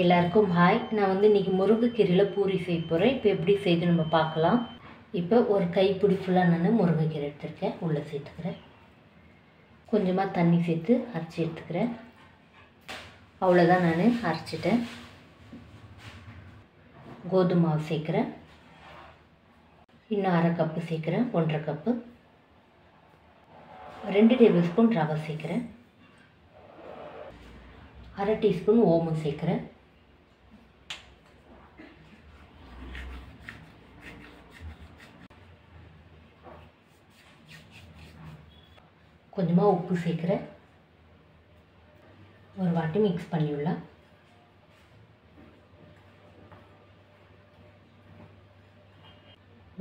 எல்லாருக்கும் ஹாய். நான் இன்றைக்கி முருங்கைக்கீரையில் பூரி செய்ய போகிறேன். இப்போ எப்படி செய்து நம்ம பார்க்கலாம். இப்போ ஒரு கைப்பிடி ஃபுல்லாக நான் முருங்கைக்கீரை எடுத்துருக்கேன். உள்ளே சேர்த்துக்கிறேன். கொஞ்சமாக தண்ணி சேர்த்து அரைச்சி எடுத்துக்கிறேன். அவ்வளோதான், நான் அரைச்சிட்டேன். கோதுமை மாவு சேர்க்குறேன். இன்னும் அரை கப்பு சேர்க்குறேன். 1.5 கப்பு. 2 டேபிள் ஸ்பூன் ரவை சேர்க்குறேன். அரை டீஸ்பூன் ஓமம் சேர்க்குறேன். கொஞ்சமாக உப்பு சேர்க்குறேன். ஒரு வாட்டி மிக்ஸ் பண்ணிவிடலாம்.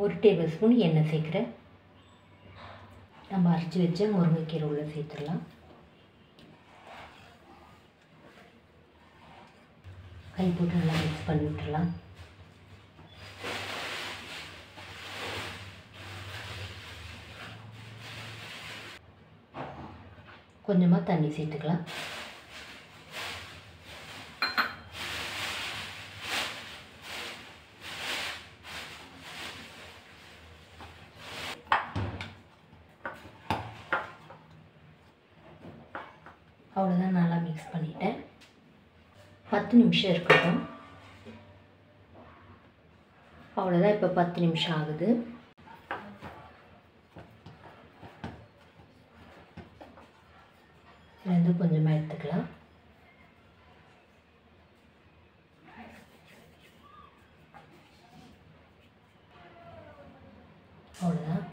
ஒரு டேபிள் ஸ்பூன் எண்ணெய் சேர்க்குறேன். நம்ம அரைச்சி வச்ச முருங்கைக்கீரை உள்ளே சேர்த்துடலாம். கை போட்டு நல்லா மிக்ஸ் பண்ணி விட்டுடலாம். கொஞ்சமாக தண்ணி சேர்த்துக்கலாம். அவ்வளோதான், நல்லா மிக்ஸ் பண்ணிட்டேன். 10 நிமிஷம் இருக்கட்டும். அவ்வளோதான், இப்போ 10 நிமிஷம் ஆகுது. இதுலேருந்து கொஞ்சமாக எடுத்துக்கலாம். அவ்வளோதான்.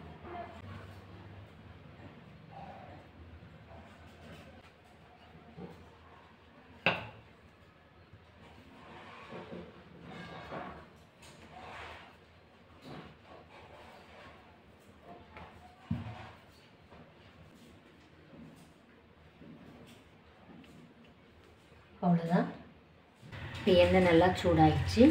அவ்வளோதான். இப்போ எண்ணெய் நல்லா சூடாயிடுச்சு.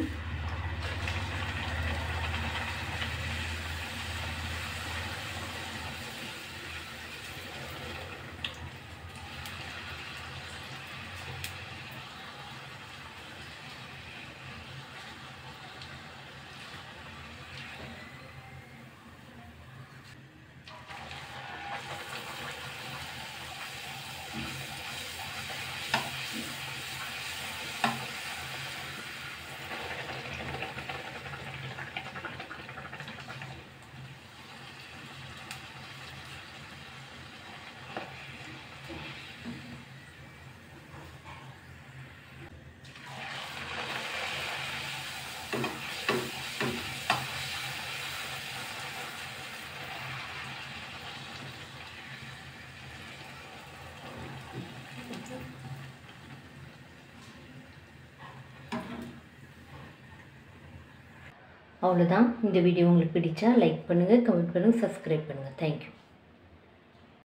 அவ்வளோதான். இந்த வீடியோ உங்களுக்கு பிடிச்சா லைக் பண்ணுங்கள், கமெண்ட் பண்ணுங்கள், சப்ஸ்கிரைப் பண்ணுங்கள். தேங்க்யூ.